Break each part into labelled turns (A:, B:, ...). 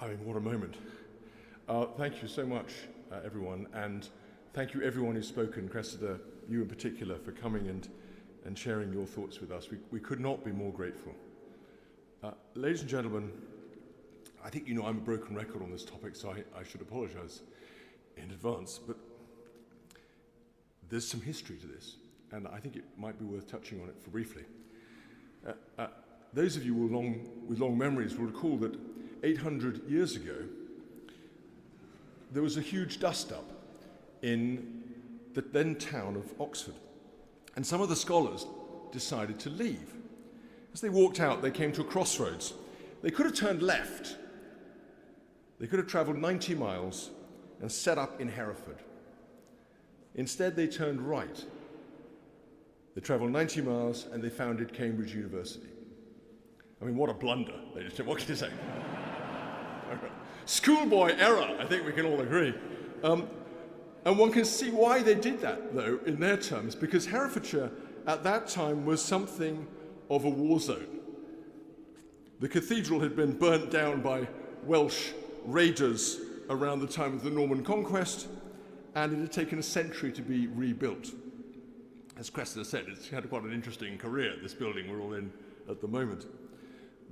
A: I mean, what a moment. Thank you so much, everyone, and thank you everyone who's spoken, Cressida, you in particular, for coming and sharing your thoughts with us. We could not be more grateful. Ladies and gentlemen, I think you know I'm a broken record on this topic, so I should apologize in advance, but there's some history to this, and I think it might be worth touching on it for briefly. Those of you with long memories will recall that 800 years ago, there was a huge dust-up in the then town of Oxford, and some of the scholars decided to leave. As they walked out, they came to a crossroads. They could have turned left. They could have traveled 90 miles and set up in Hereford. Instead, they turned right. They traveled 90 miles and they founded Cambridge University. I mean, what a blunder. What can you say? Schoolboy error, I think we can all agree. And one can see why they did that, though, in their terms, because Herefordshire at that time was something of a war zone. The cathedral had been burnt down by Welsh raiders around the time of the Norman conquest, and it had taken a century to be rebuilt. As Cressida said, it's had quite an interesting career, this building we're all in at the moment.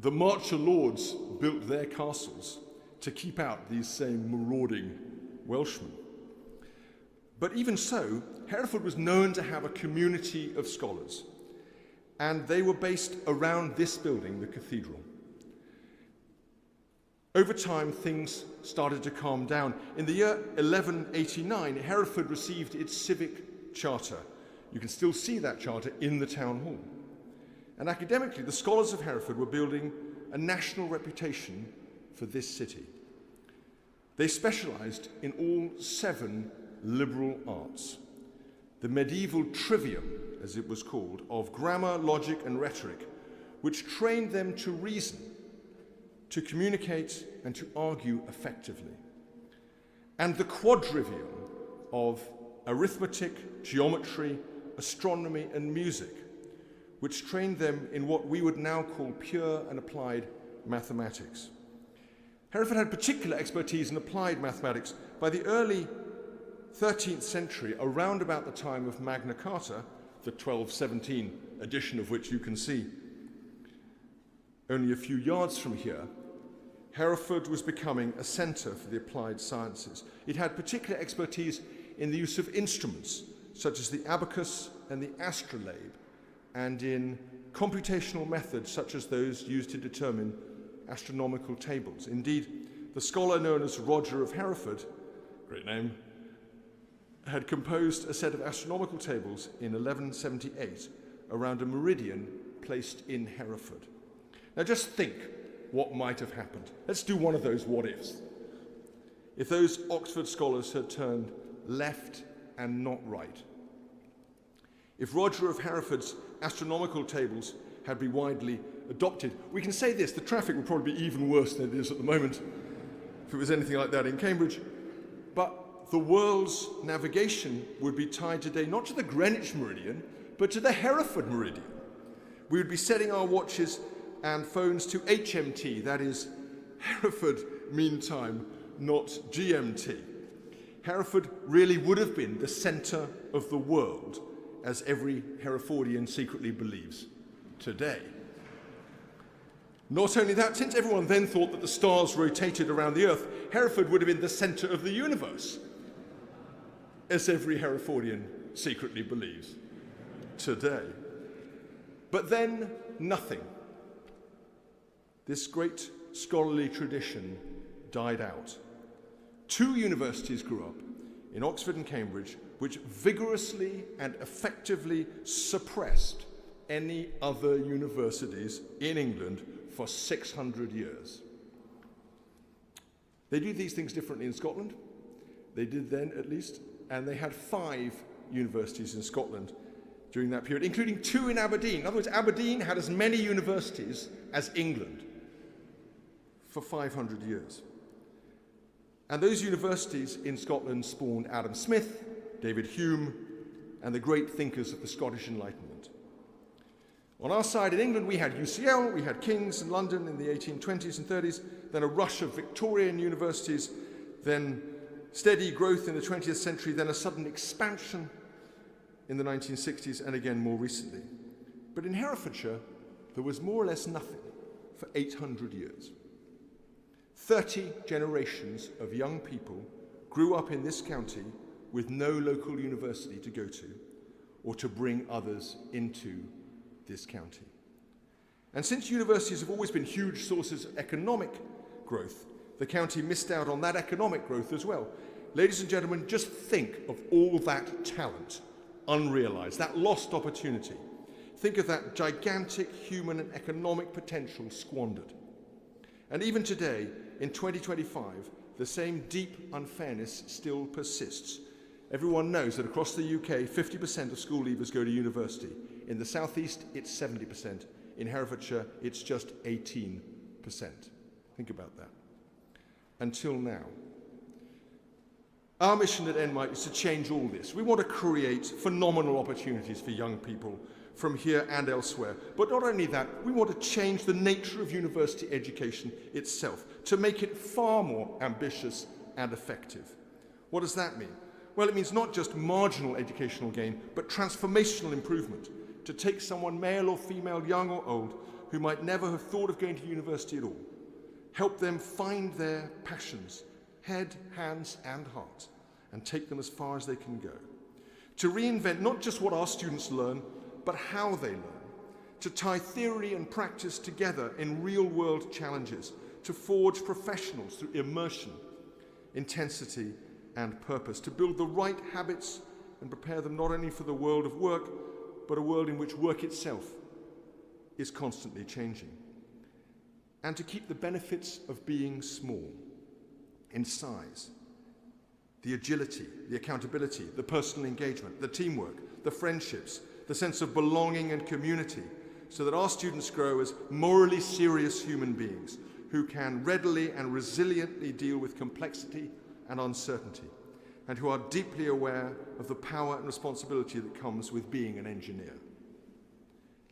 A: The Marcher Lords built their castles to keep out these same marauding Welshmen. But even so, Hereford was known to have a community of scholars, and they were based around this building, the cathedral. Over time, things started to calm down. In the year 1189, Hereford received its civic charter. You can still see that charter in the town hall. And academically, the scholars of Hereford were building a national reputation for this city. They specialized in all 7 liberal arts. The medieval trivium, as it was called, of grammar, logic, and rhetoric, which trained them to reason, to communicate, and to argue effectively. And the quadrivium of arithmetic, geometry, astronomy, and music, which trained them in what we would now call pure and applied mathematics. Hereford had particular expertise in applied mathematics. By the early 13th century, around about the time of Magna Carta, the 1217 edition of which you can see only a few yards from here, Hereford was becoming a centre for the applied sciences. It had particular expertise in the use of instruments, such as the abacus and the astrolabe, and in computational methods such as those used to determine astronomical tables. Indeed, the scholar known as Roger of Hereford, great name, had composed a set of astronomical tables in 1178 around a meridian placed in Hereford. Now just think what might have happened. Let's do one of those what-ifs. If those Oxford scholars had turned left and not right. If Roger of Hereford's astronomical tables had been widely adopted, we can say this: the traffic would probably be even worse than it is at the moment if it was anything like that in Cambridge. But the world's navigation would be tied today not to the Greenwich meridian, but to the Hereford meridian. We would be setting our watches and phones to HMT, that is Hereford Mean Time, not GMT. Hereford really would have been the centre of the world, as every Herefordian secretly believes today. Not only that, since everyone then thought that the stars rotated around the earth, Hereford would have been the centre of the universe, as every Herefordian secretly believes today. But then nothing. This great scholarly tradition died out. 2 universities grew up, in Oxford and Cambridge, which vigorously and effectively suppressed any other universities in England for 600 years. They do these things differently in Scotland. They did then, at least, and they had 5 universities in Scotland during that period, including 2 in Aberdeen. In other words, Aberdeen had as many universities as England for 500 years. And those universities in Scotland spawned Adam Smith, David Hume, and the great thinkers of the Scottish Enlightenment. On our side in England, we had UCL, we had King's in London in the 1820s and 30s, then a rush of Victorian universities, then steady growth in the 20th century, then a sudden expansion in the 1960s, and again more recently. But in Herefordshire, there was more or less nothing for 800 years. 30 generations of young people grew up in this county with no local university to go to or to bring others into this county. And since universities have always been huge sources of economic growth, the county missed out on that economic growth as well. Ladies and gentlemen, just think of all that talent unrealized, that lost opportunity. Think of that gigantic human and economic potential squandered. And even today, in 2025, the same deep unfairness still persists. Everyone knows that across the UK, 50% of school leavers go to university. In the southeast, it's 70%. In Herefordshire, it's just 18%. Think about that. Until now. Our mission at Enmite is to change all this. We want to create phenomenal opportunities for young people from here and elsewhere. But not only that, we want to change the nature of university education itself, to make it far more ambitious and effective. What does that mean? Well, it means not just marginal educational gain, but transformational improvement, to take someone, male or female, young or old, who might never have thought of going to university at all, help them find their passions, head, hands, and heart, and take them as far as they can go. To reinvent not just what our students learn, but how they learn. To tie theory and practice together in real-world challenges. To forge professionals through immersion, intensity, and purpose. To build the right habits and prepare them not only for the world of work, but a world in which work itself is constantly changing. And to keep the benefits of being small in size, the agility, the accountability, the personal engagement, the teamwork, the friendships, the sense of belonging and community, so that our students grow as morally serious human beings who can readily and resiliently deal with complexity and uncertainty, and who are deeply aware of the power and responsibility that comes with being an engineer.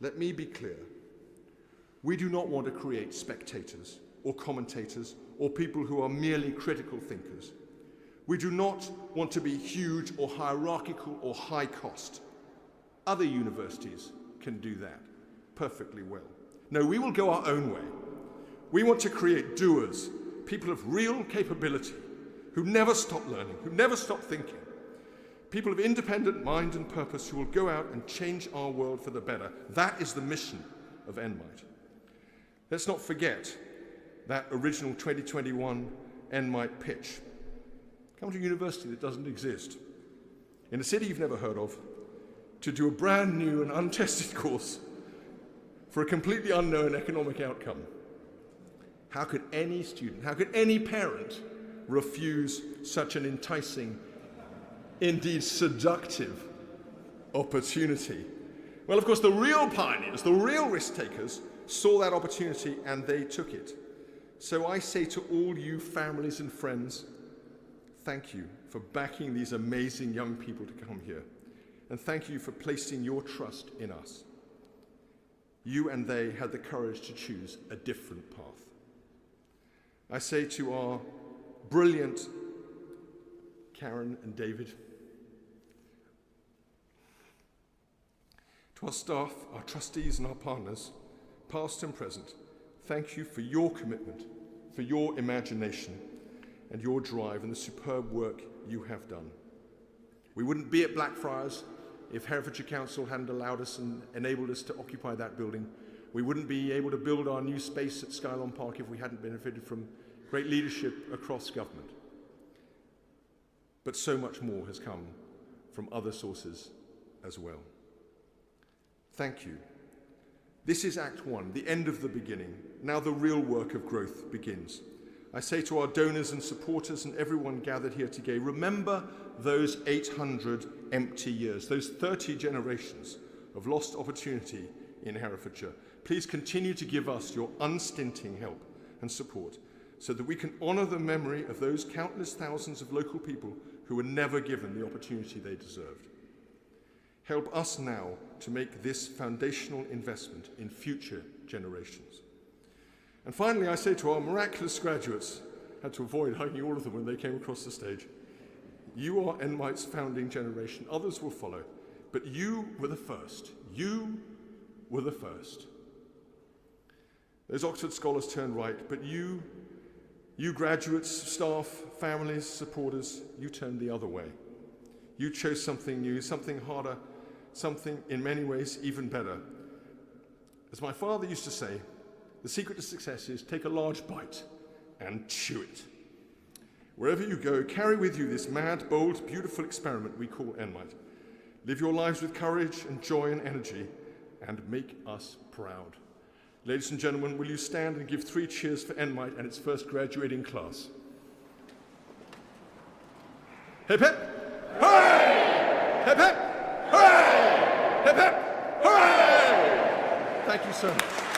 A: Let me be clear. We do not want to create spectators or commentators or people who are merely critical thinkers. We do not want to be huge or hierarchical or high cost. Other universities can do that perfectly well. No, we will go our own way. We want to create doers, people of real capability, who never stop learning, who never stop thinking, people of independent mind and purpose who will go out and change our world for the better. That is the mission of Enmite. Let's not forget that original 2021 Enmite pitch. Come to a university that doesn't exist, in a city you've never heard of, to do a brand new and untested course for a completely unknown economic outcome. How could any student, how could any parent refuse such an enticing, indeed seductive opportunity? Well, of course, the real pioneers, the real risk takers, saw that opportunity and they took it. So I say to all you families and friends, thank you for backing these amazing young people to come here. And thank you for placing your trust in us. You and they had the courage to choose a different path. I say to our brilliant Karen and David, to our staff, our trustees and our partners, past and present, thank you for your commitment, for your imagination and your drive and the superb work you have done. We wouldn't be at Blackfriars if Herefordshire Council hadn't allowed us and enabled us to occupy that building. We wouldn't be able to build our new space at Skylon Park if we hadn't benefited from great leadership across government. But so much more has come from other sources as well. Thank you. This is Act 1, the end of the beginning. Now the real work of growth begins. I say to our donors and supporters and everyone gathered here today, remember those 800 empty years, those 30 generations of lost opportunity in Herefordshire. Please continue to give us your unstinting help and support so that we can honour the memory of those countless thousands of local people who were never given the opportunity they deserved. Help us now to make this foundational investment in future generations. And finally, I say to our miraculous graduates, had to avoid hugging all of them when they came across the stage, you are Enmite's founding generation. Others will follow, but you were the first. You were the first. Those Oxford scholars turned right, but you graduates, staff, families, supporters, you turned the other way. You chose something new, something harder, something in many ways even better. As my father used to say, the secret to success is take a large bite and chew it. Wherever you go, carry with you this mad, bold, beautiful experiment we call Enmite. Live your lives with courage and joy and energy, and make us proud. Ladies and gentlemen, will you stand and give 3 cheers for Enmite and its first graduating class? Hip hip! Hooray! Hip hip! Hooray! Hip hip! Hooray! Thank you so much.